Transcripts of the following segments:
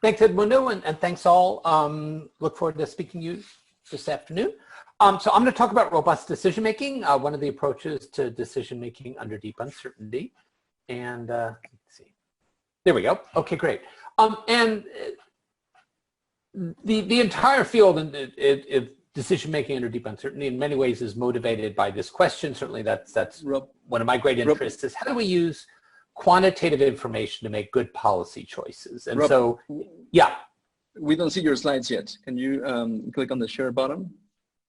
Thanks, Edmundo, and thanks all. Look forward to speaking to you this afternoon. So I'm going to talk about robust decision-making, one of the approaches to decision-making under deep uncertainty. And let's see. There we go. Okay, great. And the entire field of decision-making under deep uncertainty in many ways is motivated by this question. Certainly that's one of my great interests is how do we use quantitative information to make good policy choices? And so, yeah. We don't see your slides yet. Can you click on the share button?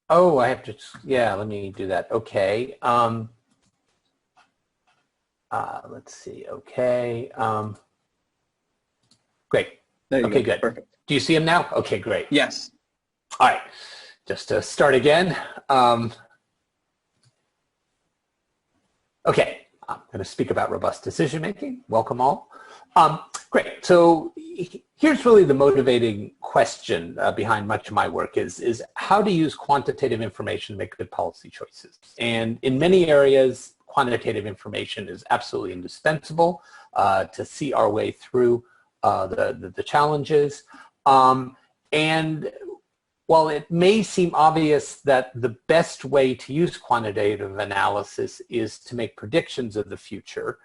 Oh, I have to, yeah, let me do that. Okay. Let's see. Okay. Great. Okay, good. Perfect. Do you see them now? Okay, great. Yes. All right. Just to start again. Okay. I'm going to speak about robust decision making. Welcome all. Great. So here's really the motivating question behind much of my work is how to use quantitative information to make good policy choices. And in many areas, quantitative information is absolutely indispensable to see our way through the challenges. And while it may seem obvious that the best way to use quantitative analysis is to make predictions of the future,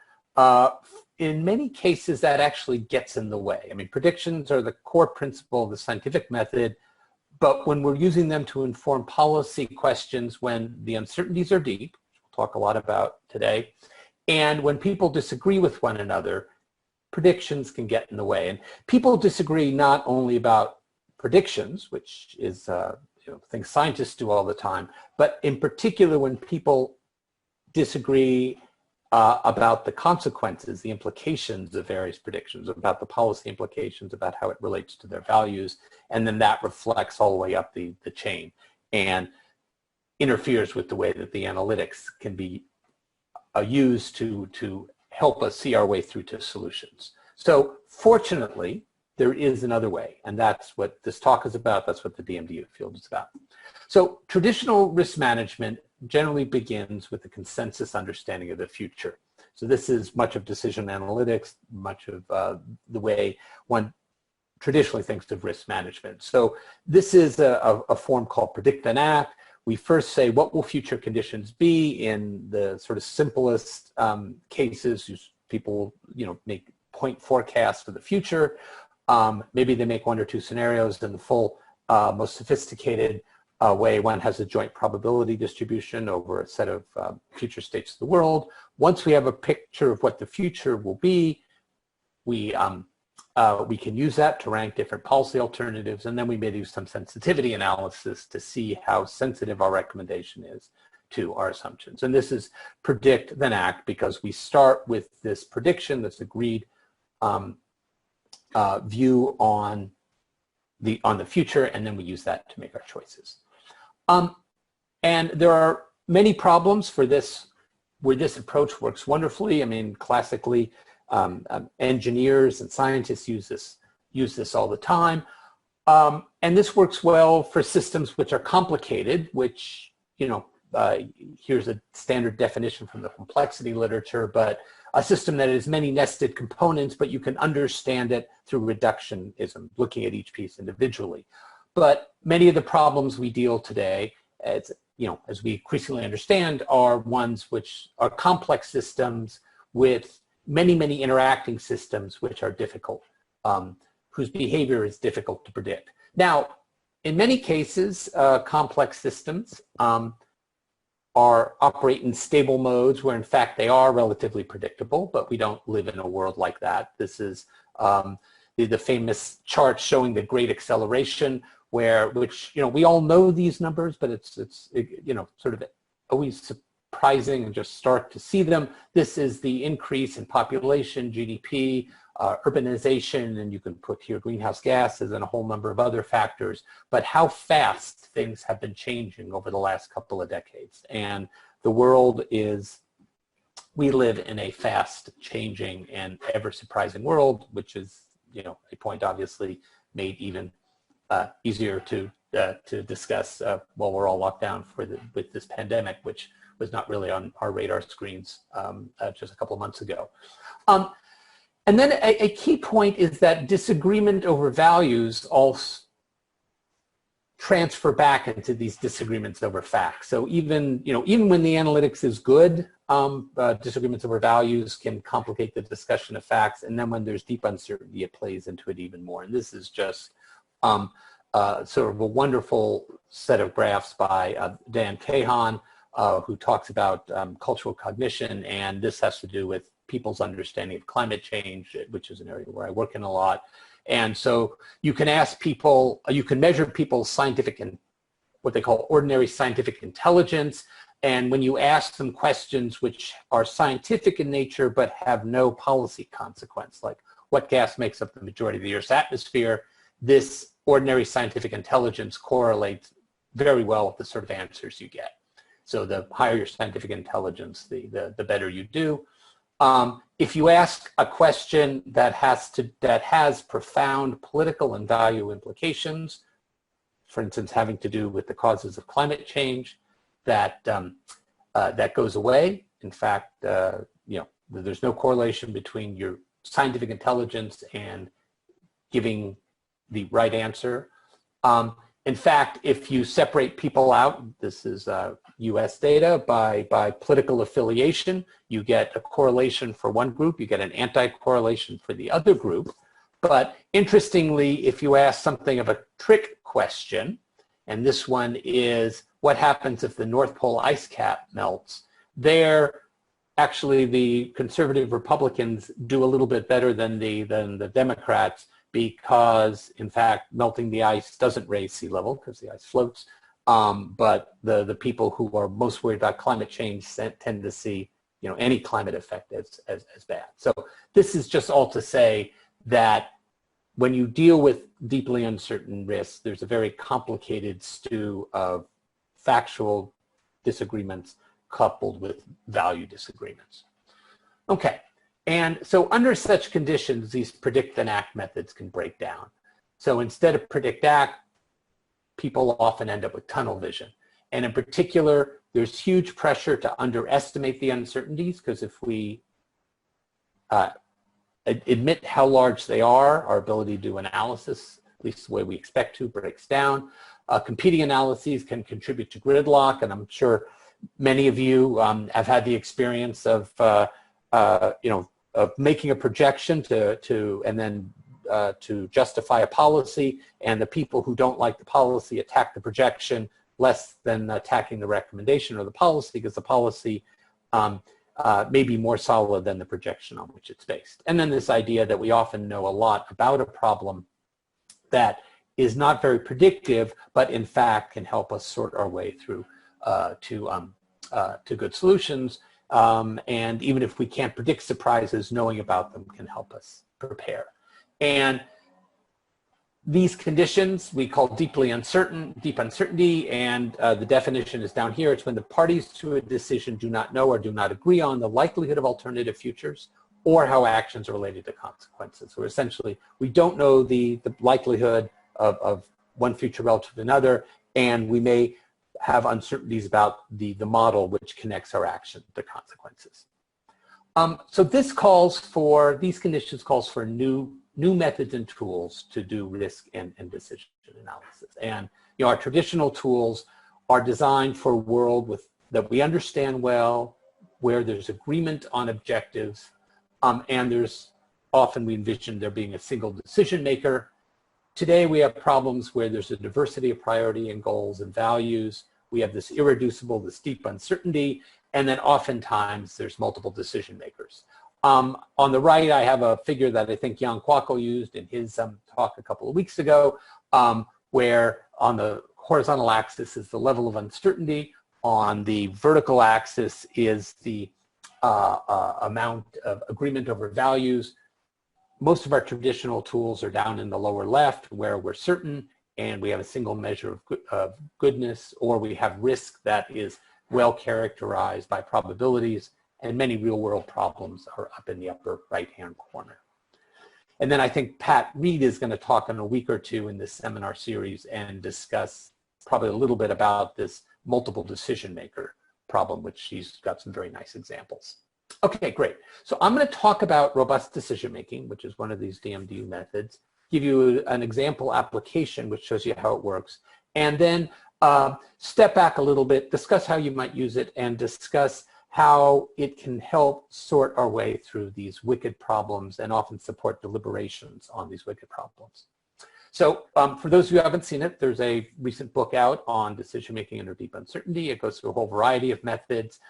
in many cases that actually gets in the way. I mean, predictions are the core principle of the scientific method, but when we're using them to inform policy questions when the uncertainties are deep, we'll talk a lot about today, and when people disagree with one another, predictions can get in the way. And people disagree not only about predictions, which is things scientists do all the time, but in particular when people disagree about the consequences, the implications of various predictions, about the policy implications, about how it relates to their values, and then that reflects all the way up the chain and interferes with the way that the analytics can be used to help us see our way through to solutions. So fortunately, there is another way, and that's what this talk is about. That's what the DMDU field is about. So traditional risk management generally begins with a consensus understanding of the future. So this is much of decision analytics, much of the way one traditionally thinks of risk management. So this is a form called predict and act. We first say, what will future conditions be in the sort of simplest cases? People, make point forecasts for the future. Maybe they make one or two scenarios. In the full, most sophisticated way, one has a joint probability distribution over a set of future states of the world. Once we have a picture of what the future will be, we can use that to rank different policy alternatives, and then we may do some sensitivity analysis to see how sensitive our recommendation is to our assumptions. And this is predict then act, because we start with this prediction, this agreed view on the future, and then we use that to make our choices. And there are many problems for this where this approach works wonderfully. I mean, classically, engineers and scientists use this all the time. And this works well for systems which are complicated, which, here's a standard definition from the complexity literature, but a system that has many nested components, but you can understand it through reductionism, looking at each piece individually. But many of the problems we deal today, as we increasingly understand, are ones which are complex systems with many, many interacting systems which are difficult, whose behavior is difficult to predict. Now, in many cases, complex systems operate in stable modes where in fact they are relatively predictable, but we don't live in a world like that. This is the famous chart showing the great acceleration, which we all know these numbers, but it's sort of always surprising and just start to see them. This is the increase in population, GDP, urbanization, and you can put here greenhouse gases and a whole number of other factors, but how fast things have been changing over the last couple of decades. And the world we live in a fast changing and ever surprising world, which is, a point obviously made even easier to discuss while we're all locked down with this pandemic, which was not really on our radar screens just a couple of months ago. And then a key point is that disagreement over values also transfer back into these disagreements over facts. So even when the analytics is good, disagreements over values can complicate the discussion of facts. And then when there's deep uncertainty, it plays into it even more. And this is just sort of a wonderful set of graphs by Dan Kahan, who talks about cultural cognition. And this has to do with people's understanding of climate change, which is an area where I work in a lot. And so you can ask people, you can measure people's scientific and what they call ordinary scientific intelligence. And when you ask them questions which are scientific in nature but have no policy consequence, like what gas makes up the majority of the Earth's atmosphere, this ordinary scientific intelligence correlates very well with the sort of answers you get. So the higher your scientific intelligence, the better you do. If you ask a question that has profound political and value implications, for instance, having to do with the causes of climate change, that goes away. In fact, there's no correlation between your scientific intelligence and giving the right answer. In fact, if you separate people out, this is US data, by political affiliation, you get a correlation for one group, you get an anti-correlation for the other group. But interestingly, if you ask something of a trick question, and this one is, what happens if the North Pole ice cap melts? There, actually, the conservative Republicans do a little bit better than the Democrats, because, in fact, melting the ice doesn't raise sea level because the ice floats. But the people who are most worried about climate change tend to see, any climate effect as bad. So this is just all to say that when you deal with deeply uncertain risks, there's a very complicated stew of factual disagreements coupled with value disagreements. Okay. And so under such conditions, these predict and act methods can break down. So instead of predict act, people often end up with tunnel vision. And in particular, there's huge pressure to underestimate the uncertainties, because if we admit how large they are, our ability to do analysis, at least the way we expect to, breaks down. Competing analyses can contribute to gridlock, and I'm sure many of you have had the experience of making a projection and then to justify a policy, and the people who don't like the policy attack the projection less than attacking the recommendation or the policy, because the policy may be more solid than the projection on which it's based. And then this idea that we often know a lot about a problem that is not very predictive, but in fact can help us sort our way through to good solutions. And even if we can't predict surprises, knowing about them can help us prepare. And these conditions we call deep uncertainty, and the definition is down here. It's when the parties to a decision do not know or do not agree on the likelihood of alternative futures or how actions are related to consequences. So essentially, we don't know the likelihood of one future relative to another, and we may have uncertainties about the model which connects our action to consequences. So these conditions calls for new methods and tools to do risk and decision analysis. And our traditional tools are designed for a world that we understand well, where there's agreement on objectives, and we envision there being a single decision maker. Today we have problems where there's a diversity of priority and goals and values. We have this this deep uncertainty, and then oftentimes there's multiple decision makers. On the right, I have a figure that I think Jan Kwako used in his talk a couple of weeks ago, where on the horizontal axis is the level of uncertainty. On the vertical axis is the amount of agreement over values. Most of our traditional tools are down in the lower left, where we're certain and we have a single measure of goodness, or we have risk that is well characterized by probabilities, and many real-world problems are up in the upper right-hand corner. And then I think Pat Reed is going to talk in a week or two in this seminar series and discuss probably a little bit about this multiple decision maker problem, which she's got some very nice examples. Okay, great. So I'm going to talk about robust decision making, which is one of these DMDU methods, give you an example application which shows you how it works, and then step back a little bit, discuss how you might use it, and discuss how it can help sort our way through these wicked problems and often support deliberations on these wicked problems. So for those of you who haven't seen it, there's a recent book out on decision-making under deep uncertainty. It goes through a whole variety of methods.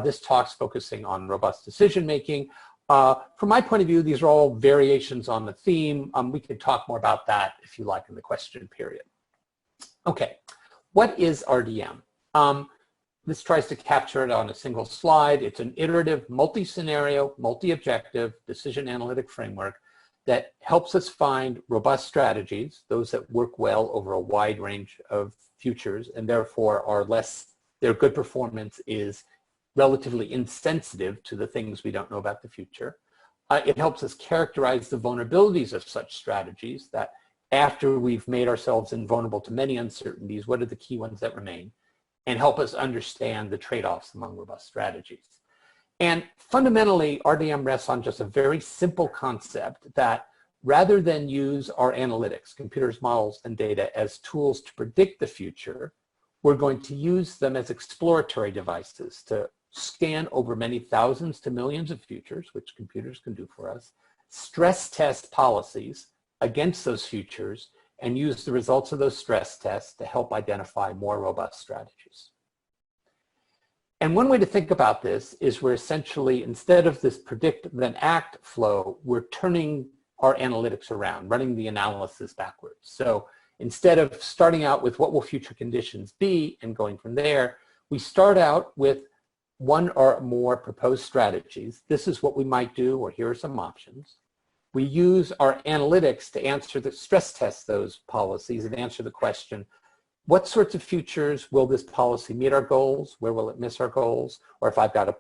This talk's focusing on robust decision-making. From my point of view, these are all variations on the theme. We could talk more about that if you like in the question period. Okay, what is RDM? This tries to capture it on a single slide. It's an iterative, multi-scenario, multi-objective decision analytic framework that helps us find robust strategies, those that work well over a wide range of futures and therefore are their good performance is relatively insensitive to the things we don't know about the future. It helps us characterize the vulnerabilities of such strategies, that after we've made ourselves invulnerable to many uncertainties, what are the key ones that remain, and help us understand the trade-offs among robust strategies. And fundamentally, RDM rests on just a very simple concept that rather than use our analytics, computers, models, and data as tools to predict the future, we're going to use them as exploratory devices to scan over many thousands to millions of futures, which computers can do for us, stress test policies against those futures, and use the results of those stress tests to help identify more robust strategies. And one way to think about this is we're essentially, instead of this predict then act flow, we're turning our analytics around, running the analysis backwards. So instead of starting out with what will future conditions be and going from there, we start out with one or more proposed strategies. This is what we might do, or here are some options. We use our analytics to answer the stress test those policies and answer the question, what sorts of futures will this policy meet our goals? Where will it miss our goals? Or if I've got a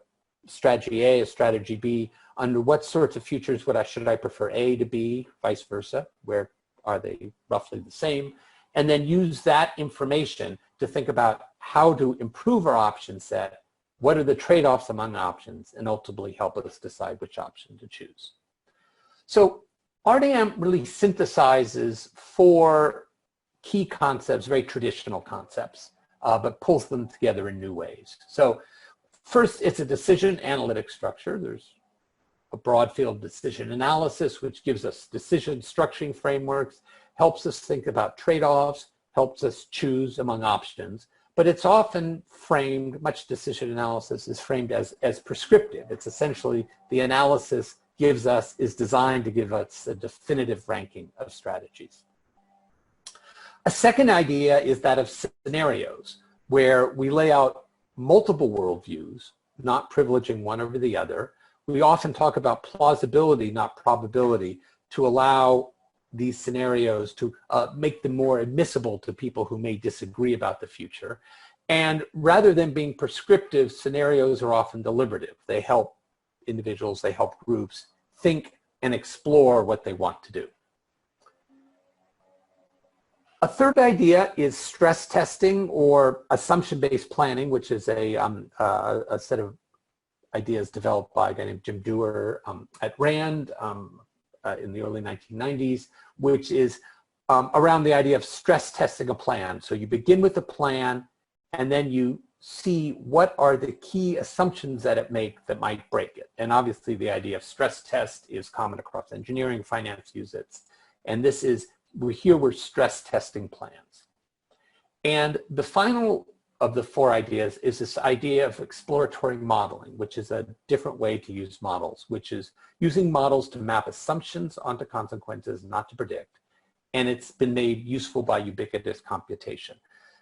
strategy A, a strategy B, under what sorts of futures should I prefer A to B, vice versa? Where are they roughly the same? And then use that information to think about how to improve our option set, what are the trade-offs among options, and ultimately help us decide which option to choose. So RDM really synthesizes four key concepts, very traditional concepts, but pulls them together in new ways. So first, it's a decision analytic structure. There's a broad field of decision analysis, which gives us decision structuring frameworks, helps us think about trade-offs, helps us choose among options. But it's often framed, much decision analysis is framed as prescriptive. It's essentially the analysis is designed to give us a definitive ranking of strategies. A second idea is that of scenarios, where we lay out multiple worldviews, not privileging one over the other. We often talk about plausibility, not probability, to allow these scenarios to make them more admissible to people who may disagree about the future. And rather than being prescriptive, scenarios are often deliberative. They help individuals, they help groups think and explore what they want to do. A third idea is stress testing or assumption-based planning, which is a set of ideas developed by a guy named Jim Dewar at Rand in the early 1990s, which is around the idea of stress testing a plan. So you begin with a plan, and then you see what are the key assumptions that it makes that might break it. And obviously the idea of stress test is common across engineering, finance use it. And this is, we're stress testing plans. And the final of the four ideas is this idea of exploratory modeling, which is a different way to use models, which is using models to map assumptions onto consequences, not to predict. And it's been made useful by ubiquitous computation.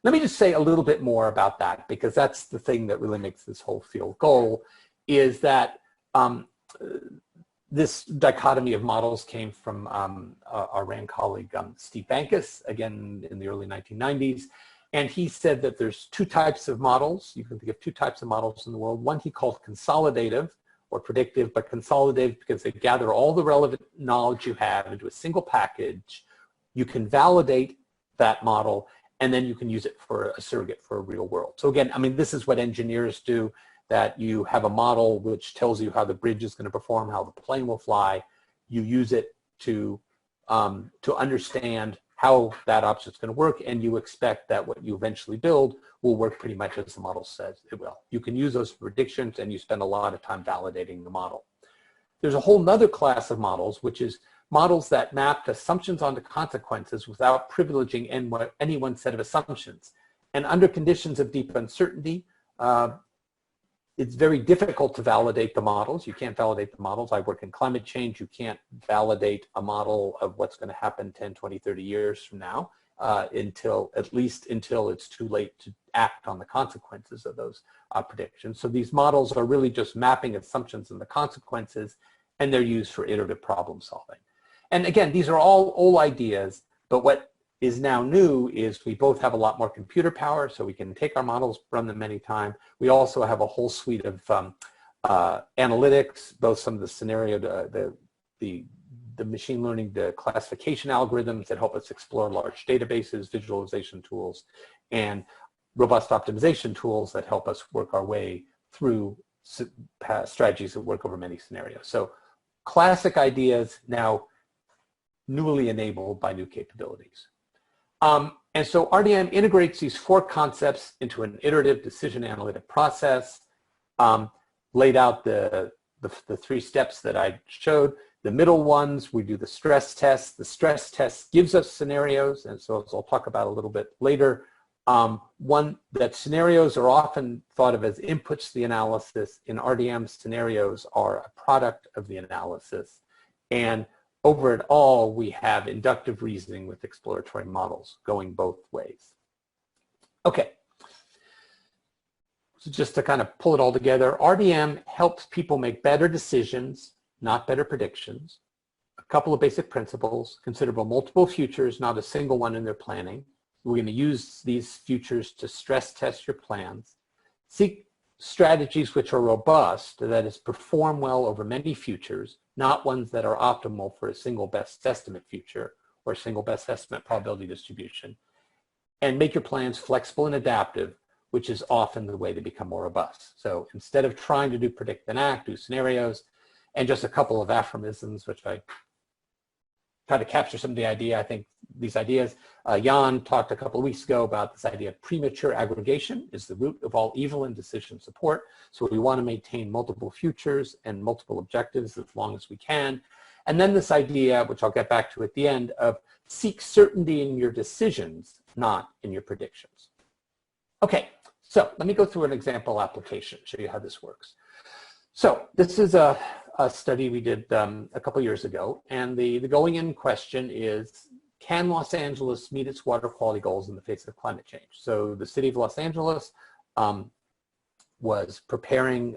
Let me just say a little bit more about that, because that's the thing that really makes this whole field go, is that this dichotomy of models came from our Rand colleague, Steve Bankus, again in the early 1990s. And he said that there's two types of models. You can think of two types of models in the world. One he called consolidative or predictive, but consolidative because they gather all the relevant knowledge you have into a single package. You can validate that model, and then you can use it for a surrogate for a real world. So again, I mean, this is what engineers do. that you have a model which tells you how the bridge is going to perform, how the plane will fly. You use it to understand how that object's going to work, and you expect that what you eventually build will work pretty much as the model says it will. You can use those predictions, and you spend a lot of time validating the model. There's a whole nother class of models, which is models that map assumptions onto consequences without privileging any one set of assumptions. And under conditions of deep uncertainty, it's very difficult to validate the models. You can't validate the models. I work in climate change. You can't validate a model of what's going to happen 10, 20, 30 years from now until it's too late to act on the consequences of those predictions. So these models are really just mapping assumptions and the consequences, and they're used for iterative problem solving. And again, these are all old ideas, but what is now new is we both have a lot more computer power, so we can take our models, run them anytime. We also have a whole suite of analytics, both some of the scenario, the machine learning, the classification algorithms that help us explore large databases, visualization tools, and robust optimization tools that help us work our way through strategies that work over many scenarios. So classic ideas now newly enabled by new capabilities. And so RDM integrates these four concepts into an iterative decision analytic process, laid out the three steps that I showed. The middle ones, we do the stress test. The stress test gives us scenarios, and so as I'll talk about a little bit later, one that scenarios are often thought of as inputs to the analysis. In RDM, scenarios are a product of the analysis. And over it all, we have inductive reasoning with exploratory models going both ways. Okay. So just to kind of pull it all together, RDM helps people make better decisions, not better predictions. A couple of basic principles: consider multiple futures, not a single one in their planning. We're going to use these futures to stress test your plans. Seek strategies which are robust, that is, perform well over many futures, not ones that are optimal for a single best estimate future or a single best estimate probability distribution. And make your plans flexible and adaptive, which is often the way to become more robust. So instead of trying to do predict and act, do scenarios. And just a couple of aphorisms, which I try to capture some of the idea. I think these ideas, Jan talked a couple of weeks ago about this idea of premature aggregation is the root of all evil in decision support. So we want to maintain multiple futures and multiple objectives as long as we can. And then this idea, which I'll get back to at the end, of seek certainty in your decisions, not in your predictions. Okay, so let me go through an example application, show you how this works. So this is a study we did a couple years ago, and the going in question is, can Los Angeles meet its water quality goals in the face of climate change? So the city of Los Angeles was preparing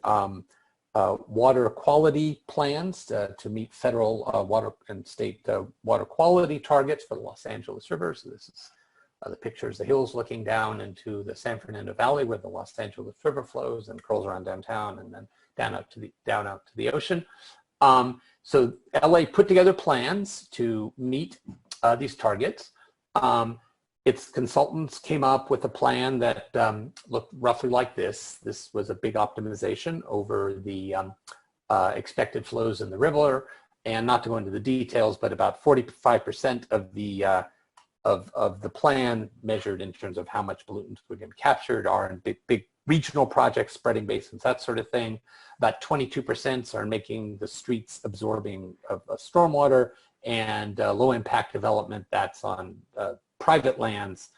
water quality plans to meet federal water and state water quality targets for the Los Angeles River. So this is the pictures, the hills looking down into the San Fernando Valley where the Los Angeles River flows and curls around downtown and then down out to the ocean. So LA put together plans to meet these targets. Its consultants came up with a plan that looked roughly like this. This was a big optimization over the expected flows in the river, and not to go into the details, but about 45% of the plan measured in terms of how much pollutants were getting captured are in big regional projects, spreading basins, that sort of thing. About 22% are making the streets absorbing of stormwater, and low impact development that's on private lands,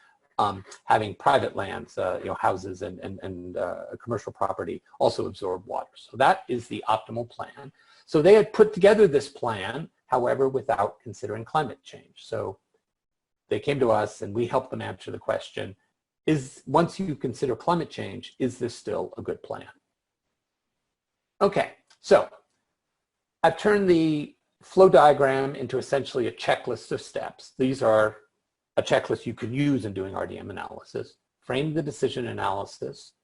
having private lands, houses and commercial property also absorb water. So that is the optimal plan. So they had put together this plan, however, without considering climate change. So they came to us and we helped them answer the question, once you consider climate change, is this still a good plan? Okay, so I've turned the flow diagram into essentially a checklist of steps. These are a checklist you can use in doing RDM analysis. Frame the decision analysis,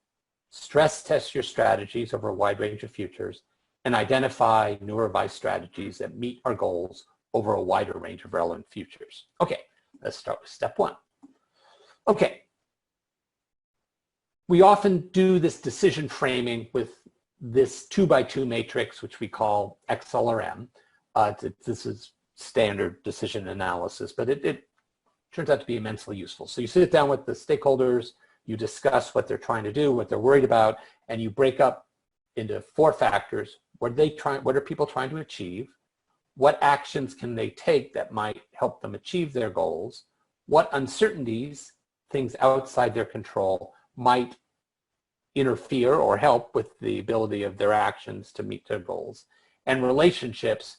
stress test your strategies over a wide range of futures, and identify new or revised strategies that meet our goals over a wider range of relevant futures. Okay, let's start with step one. Okay. we often do this decision framing with this 2x2 matrix, which we call XLRM. This is standard decision analysis, but it turns out to be immensely useful. So you sit down with the stakeholders, you discuss what they're trying to do, what they're worried about, and you break up into 4 factors. What are people trying to achieve? What actions can they take that might help them achieve their goals? What uncertainties, things outside their control, might interfere or help with the ability of their actions to meet their goals? And relationships,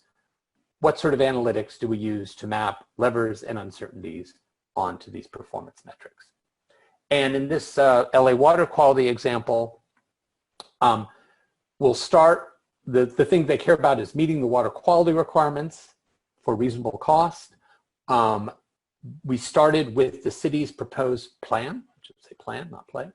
what sort of analytics do we use to map levers and uncertainties onto these performance metrics? And in this LA water quality example, we'll start, the thing they care about is meeting the water quality requirements for reasonable cost. We started with the city's proposed plan, I should say plan, not play.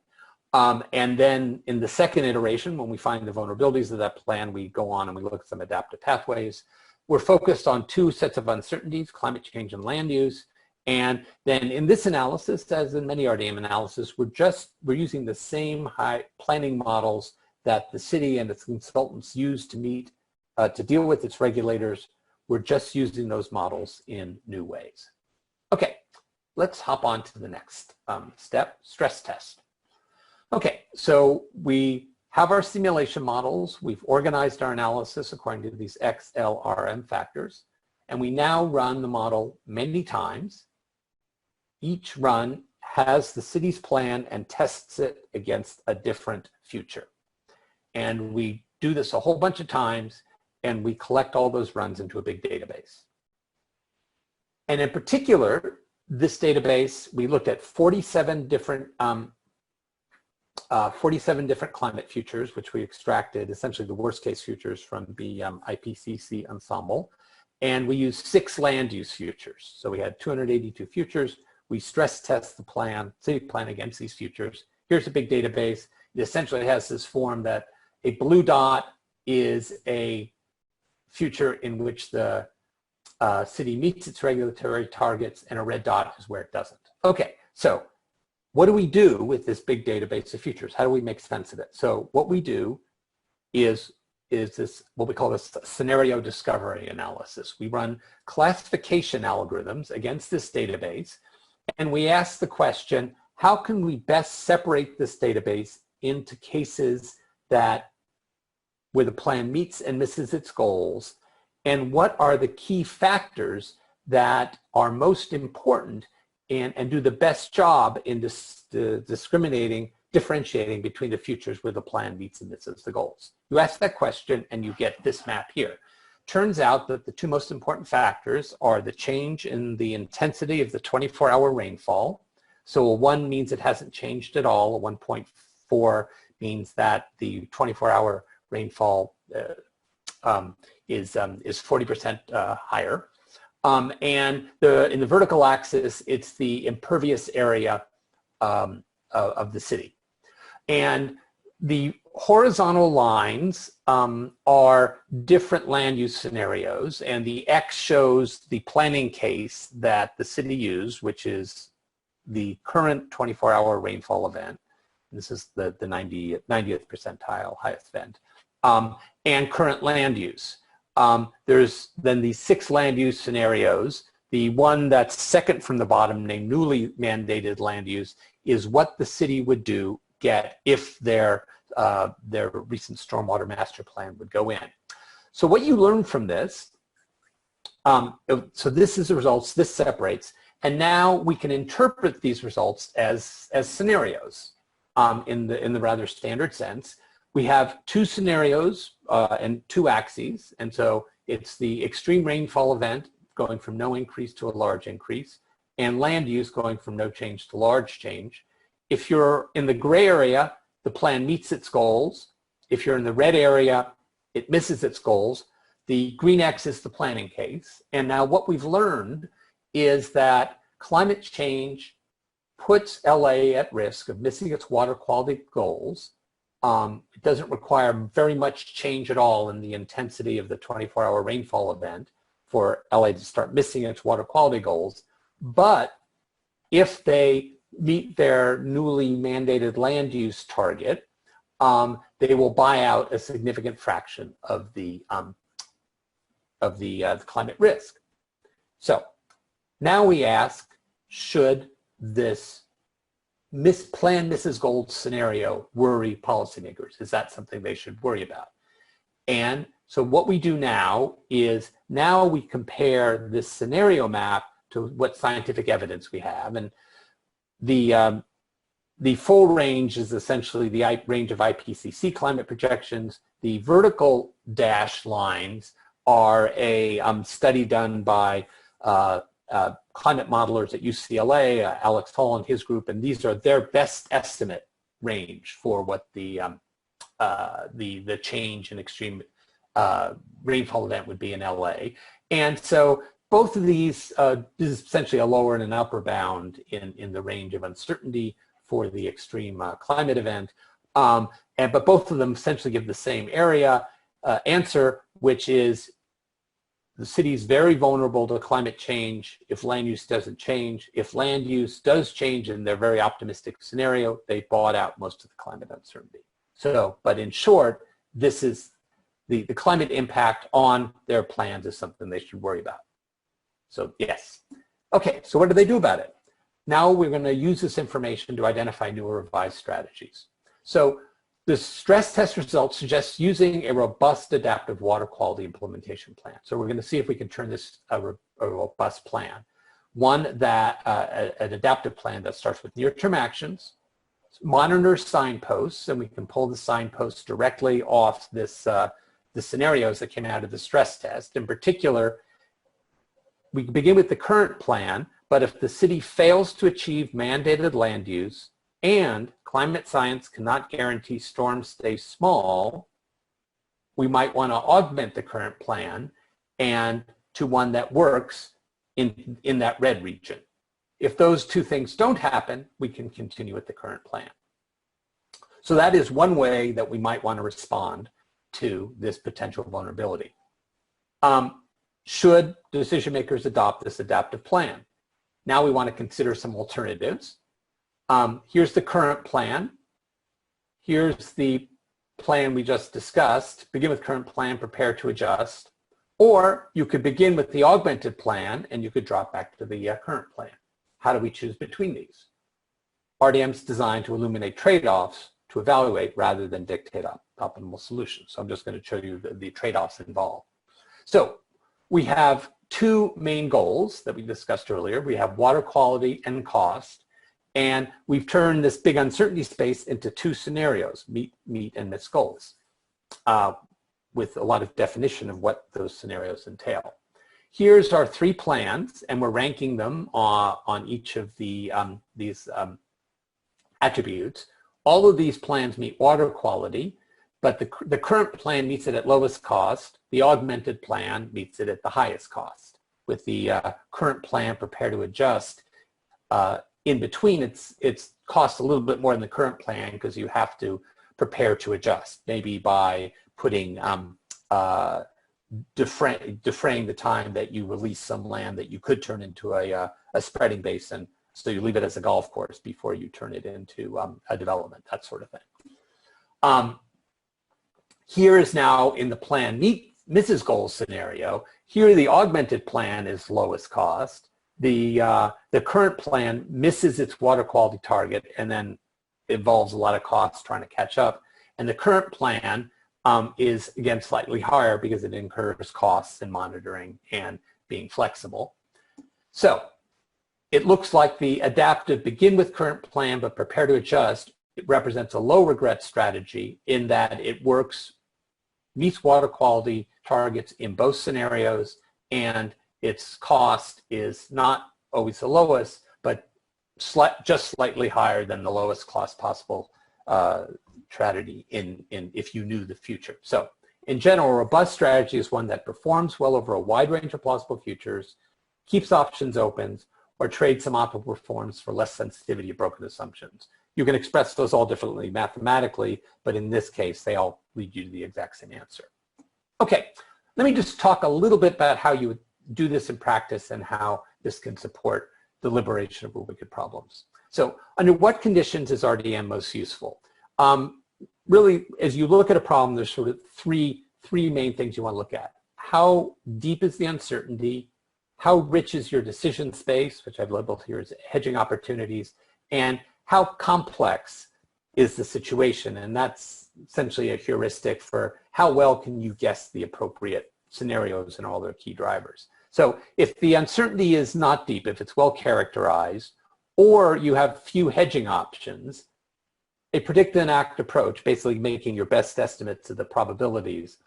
And then in the second iteration, when we find the vulnerabilities of that plan, we go on and we look at some adaptive pathways. We're focused on 2 sets of uncertainties, climate change and land use. And then in this analysis, as in many RDM analysis, we're using the same high planning models that the city and its consultants use to deal with its regulators. We're just using those models in new ways. Okay, let's hop on to the next step, stress test. Okay, so we have our simulation models. We've organized our analysis according to these XLRM factors, and we now run the model many times. Each run has the city's plan and tests it against a different future. And we do this a whole bunch of times, and we collect all those runs into a big database. And in particular, this database, we looked at 47 different climate futures, which we extracted, essentially the worst case futures from the IPCC ensemble. And we used 6 land use futures. So we had 282 futures. We stress test the city plan against these futures. Here's a big database. It essentially has this form that a blue dot is a future in which the city meets its regulatory targets, and a red dot is where it doesn't. Okay, so what do we do with this big database of futures? How do we make sense of it? So what we do is this, what we call this scenario discovery analysis. We run classification algorithms against this database, and we ask the question, how can we best separate this database into cases where the plan meets and misses its goals, and what are the key factors that are most important and do the best job in differentiating between the futures where the plan meets and misses the goals. You ask that question and you get this map here. Turns out that the 2 most important factors are the change in the intensity of the 24-hour rainfall. So a 1 means it hasn't changed at all. A 1.4 means that the 24-hour rainfall is 40% higher. And in the vertical axis, it's the impervious area of the city. And the horizontal lines are different land use scenarios, and the X shows the planning case that the city used, which is the current 24-hour rainfall event. This is the 90th percentile highest event, and current land use. There's then these 6 land use scenarios. The one that's second from the bottom, named newly mandated land use, is what the city would get if their recent stormwater master plan would go in. So what you learn from this, so this is the results, this separates, and now we can interpret these results as scenarios in the rather standard sense. We have 2 scenarios and 2 axes, and so it's the extreme rainfall event going from no increase to a large increase, and land use going from no change to large change. If you're in the gray area, the plan meets its goals. If you're in the red area, it misses its goals. The green X is the planning case. And now what we've learned is that climate change puts LA at risk of missing its water quality goals. It doesn't require very much change at all in the intensity of the 24-hour rainfall event for LA to start missing its water quality goals. But if they meet their newly mandated land use target, they will buy out a significant fraction of the climate risk. So now we ask, should this plan misses goals scenario worry policymakers? Is that something they should worry about? And so what we do now is we compare this scenario map to what scientific evidence we have. And the full range is essentially the range of IPCC climate projections. The vertical dashed lines are a study done by climate modelers at UCLA, Alex Hall and his group, and these are their best estimate range for what the change in extreme rainfall event would be in LA. And so both of these is essentially a lower and an upper bound in the range of uncertainty for the extreme climate event. But both of them essentially give the same area answer, which is the city is very vulnerable to climate change if land use doesn't change. If land use does change in their very optimistic scenario, they bought out most of the climate uncertainty. So, but in short, this is the climate impact on their plans is something they should worry about. So yes. Okay, so what do they do about it? Now we're going to use this information to identify new or revised strategies. So the stress test results suggest using a robust adaptive water quality implementation plan. So we're going to see if we can turn this a robust plan. One that, an adaptive plan that starts with near-term actions, monitors signposts, and we can pull the signposts directly off this, the scenarios that came out of the stress test. In particular, we begin with the current plan, but if the city fails to achieve mandated land use and climate science cannot guarantee storms stay small, we might want to augment the current plan and to one that works in that red region. If those two things don't happen, we can continue with the current plan. So that is one way that we might want to respond to this potential vulnerability. Should decision makers adopt this adaptive plan? Now we want to consider some alternatives. Here's the current plan. Here's the plan we just discussed. Begin with current plan, prepare to adjust. Or you could begin with the augmented plan and you could drop back to the current plan. How do we choose between these? RDM's designed to illuminate trade-offs to evaluate rather than dictate optimal solutions. So I'm just going to show you the trade-offs involved. So we have two main goals that we discussed earlier. We have water quality and cost. And we've turned this big uncertainty space into two scenarios, meet and miss goals, with a lot of definition of what those scenarios entail. Here's our three plans, and we're ranking them on each of these attributes. All of these plans meet water quality, but the current plan meets it at lowest cost. The augmented plan meets it at the highest cost. With the current plan, prepare to adjust, in between, it's costs a little bit more than the current plan because you have to prepare to adjust, maybe by putting defraying the time that you release some land that you could turn into a spreading basin, so you leave it as a golf course before you turn it into a development, that sort of thing. Here is now in the plan misses goals scenario. Here the augmented plan is lowest cost. The current plan misses its water quality target and then involves a lot of costs trying to catch up. And the current plan is, again, slightly higher because it incurs costs in monitoring and being flexible. So it looks like the adaptive begin with current plan but prepare to adjust. It represents a low regret strategy in that it works, meets water quality targets in both scenarios, and its cost is not always the lowest, but just slightly higher than the lowest cost possible strategy if you knew the future. So in general, a robust strategy is one that performs well over a wide range of plausible futures, keeps options open, or trades some optimal performance for less sensitivity of broken assumptions. You can express those all differently mathematically, but in this case, they all lead you to the exact same answer. Okay, let me just talk a little bit about how you would do this in practice and how this can support the liberation of wicked problems. So under what conditions is RDM most useful? Really, as you look at a problem, there's sort of three main things you want to look at. How deep is the uncertainty? How rich is your decision space, which I've labeled here as hedging opportunities? And how complex is the situation? And that's essentially a heuristic for how well can you guess the appropriate scenarios and all their key drivers. So if the uncertainty is not deep, if it's well characterized, or you have few hedging options, a predict and act approach, basically making your best estimates of the probabilities,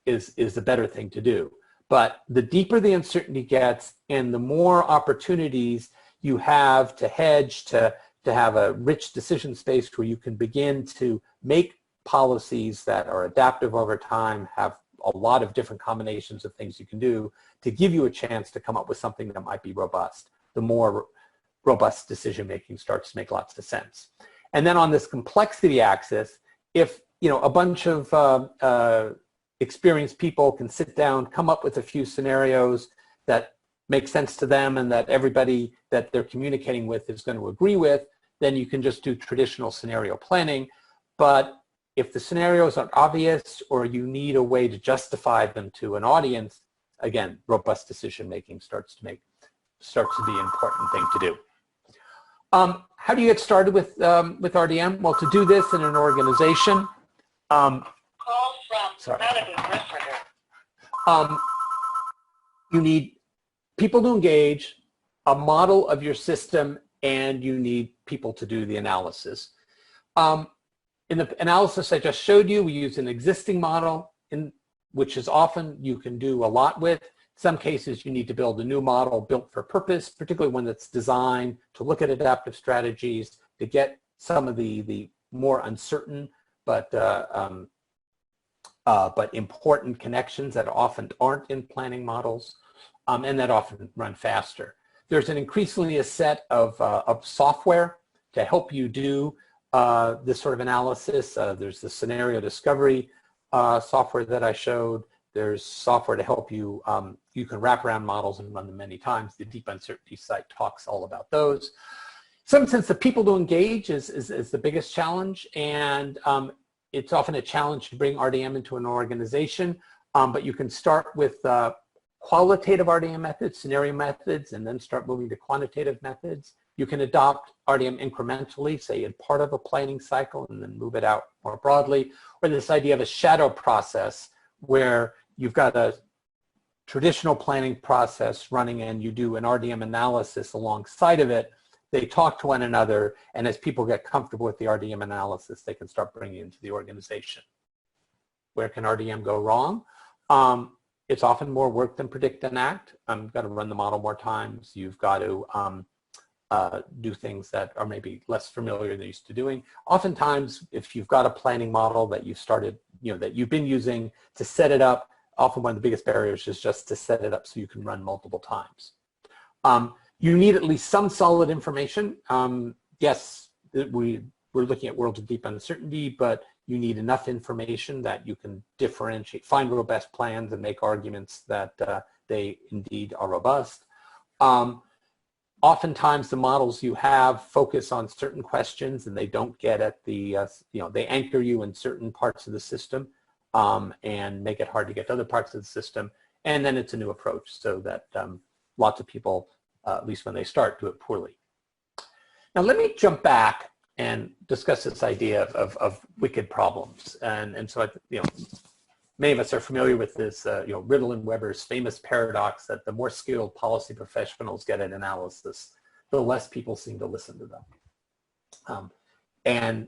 is the better thing to do. But the deeper the uncertainty gets and the more opportunities you have to hedge, to have a rich decision space where you can begin to make policies that are adaptive over time, have a lot of different combinations of things you can do to give you a chance to come up with something that might be robust. The more robust decision making starts to make lots of sense. And then on this complexity axis, if a bunch of experienced people can sit down, come up with a few scenarios that make sense to them and that everybody that they're communicating with is going to agree with, then you can just do traditional scenario planning. But if the scenarios aren't obvious or you need a way to justify them to an audience, again, robust decision making starts to be an important thing to do. How do you get started with RDM? Well, to do this in an organization, you need people to engage, a model of your system, and you need people to do the analysis. In the analysis I just showed you, we use an existing model, which is often you can do a lot with. In some cases, you need to build a new model built for purpose, particularly one that's designed to look at adaptive strategies, to get some of the more uncertain but important connections that often aren't in planning models, and that often run faster. There's increasingly a set of software to help you do this sort of analysis. There's the scenario discovery software that I showed. There's software to help you, you can wrap around models and run them many times. The deep uncertainty site talks all about those. In some sense, the people to engage is the biggest challenge, and it's often a challenge to bring RDM into an organization, but you can start with qualitative RDM methods, scenario methods, and then start moving to quantitative methods. You can adopt RDM incrementally, say in part of a planning cycle, and then move it out more broadly. Or this idea of a shadow process where you've got a traditional planning process running and you do an RDM analysis alongside of it. They talk to one another, and as people get comfortable with the RDM analysis, they can start bringing it into the organization. Where can RDM go wrong? It's often more work than predict and act. You've got to run the model more times. You've got to do things that are maybe less familiar than you're used to doing. Oftentimes, if you've got a planning model that you've started, that you've been using to set it up, often one of the biggest barriers is just to set it up so you can run multiple times. You need at least some solid information. Yes, we're looking at worlds of deep uncertainty, but you need enough information that you can differentiate, find robust plans and make arguments that they indeed are robust. Oftentimes the models you have focus on certain questions and they don't get at the, they anchor you in certain parts of the system and make it hard to get to other parts of the system. And then it's a new approach so that lots of people, at least when they start, do it poorly. Now let me jump back and discuss this idea of wicked problems. And so, many of us are familiar with this, Riddle and Weber's famous paradox that the more skilled policy professionals get at analysis, the less people seem to listen to them. And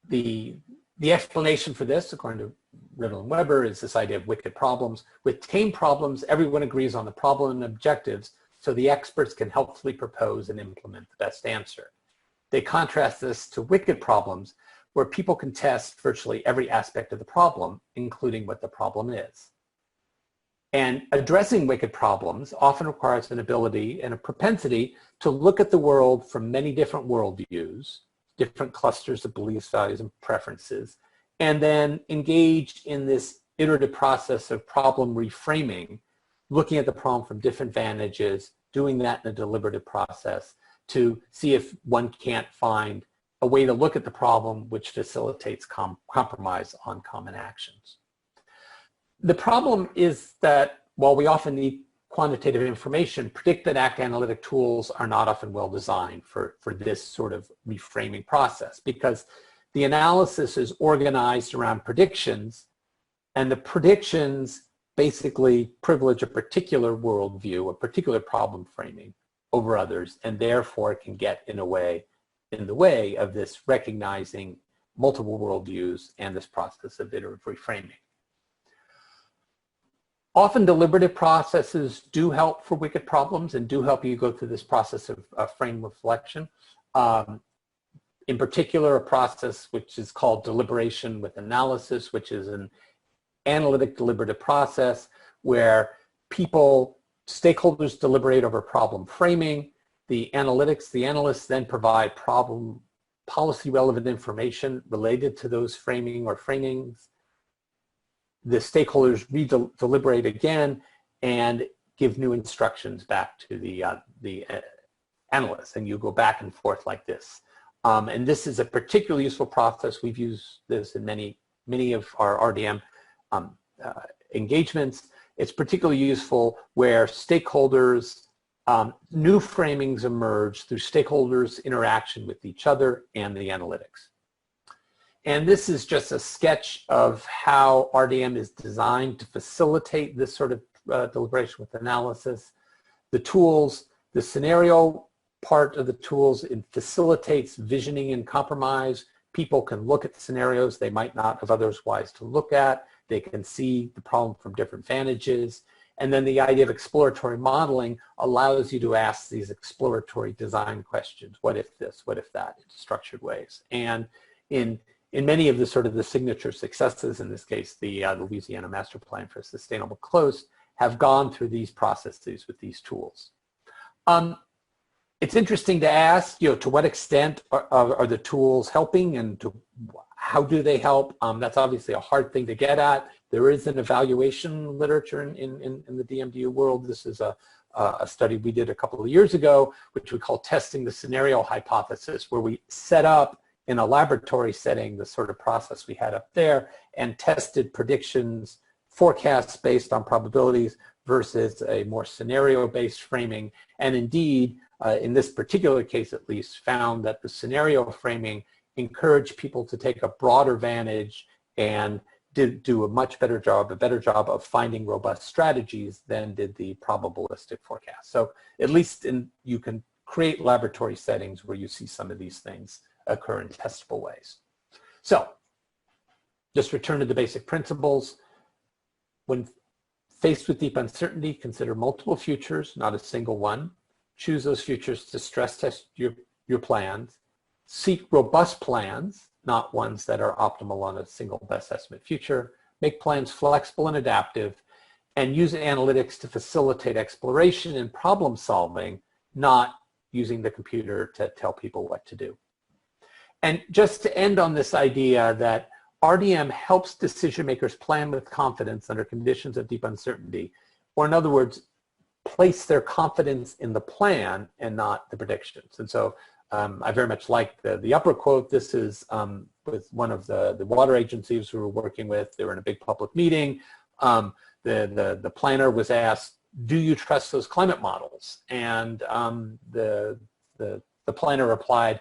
the explanation for this, according to Riddle and Weber, is this idea of wicked problems. With tame problems, everyone agrees on the problem and objectives, so the experts can helpfully propose and implement the best answer. They contrast this to wicked problems, where people can test virtually every aspect of the problem, including what the problem is. And addressing wicked problems often requires an ability and a propensity to look at the world from many different worldviews, different clusters of beliefs, values, and preferences, and then engage in this iterative process of problem reframing, looking at the problem from different vantages, doing that in a deliberative process to see if one can't find a way to look at the problem which facilitates compromise on common actions. The problem is that while we often need quantitative information, predict and act analytic tools are not often well designed for this sort of reframing process, because the analysis is organized around predictions, and the predictions basically privilege a particular worldview, a particular problem framing over others, and therefore can get in the way of this recognizing multiple worldviews and this process of iterative reframing. Often deliberative processes do help for wicked problems and do help you go through this process of frame reflection. In particular, a process which is called deliberation with analysis, which is an analytic deliberative process where stakeholders deliberate over problem framing. The analysts then provide policy relevant information related to those framing or framings. The stakeholders deliberate again and give new instructions back to the analysts, and you go back and forth like this. And this is a particularly useful process. We've used this in many of our RDM engagements. It's particularly useful where stakeholders, new framings emerge through stakeholders' interaction with each other and the analytics. And this is just a sketch of how RDM is designed to facilitate this sort of deliberation with analysis. The tools, the scenario part of the tools, it facilitates visioning and compromise. People can look at the scenarios they might not have otherwise to look at. They can see the problem from different vantages. And then the idea of exploratory modeling allows you to ask these exploratory design questions. What if this? What if that? In structured ways. And in many of the sort of the signature successes, in this case, the Louisiana Master Plan for a Sustainable Coast, have gone through these processes with these tools. It's interesting to ask, to what extent are the tools helping, and how do they help? That's obviously a hard thing to get at. There is an evaluation literature in the DMDU world. This is a study we did a couple of years ago, which we call testing the scenario hypothesis, where we set up in a laboratory setting the sort of process we had up there and tested predictions, forecasts based on probabilities versus a more scenario-based framing. And indeed, in this particular case at least, found that the scenario framing encouraged people to take a broader vantage and did do a much better job, of finding robust strategies than did the probabilistic forecast. So at least you can create laboratory settings where you see some of these things occur in testable ways. So just return to the basic principles. When faced with deep uncertainty, consider multiple futures, not a single one. Choose those futures to stress test your plans. Seek robust plans, not ones that are optimal on a single best estimate future. Make plans flexible and adaptive, and use analytics to facilitate exploration and problem solving, not using the computer to tell people what to do. And just to end on this idea that RDM helps decision makers plan with confidence under conditions of deep uncertainty, or in other words, place their confidence in the plan and not the predictions. And so I very much like the upper quote. This is with one of the water agencies we were working with. They were in a big public meeting. The planner was asked, do you trust those climate models? And the planner replied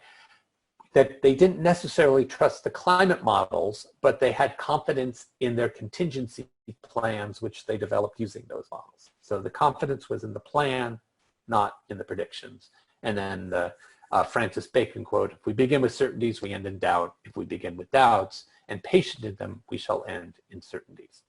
that they didn't necessarily trust the climate models, but they had confidence in their contingency plans, which they developed using those models. So the confidence was in the plan, not in the predictions. And then the Francis Bacon quote, if we begin with certainties, we end in doubt. If we begin with doubts and patient in them, we shall end in certainties.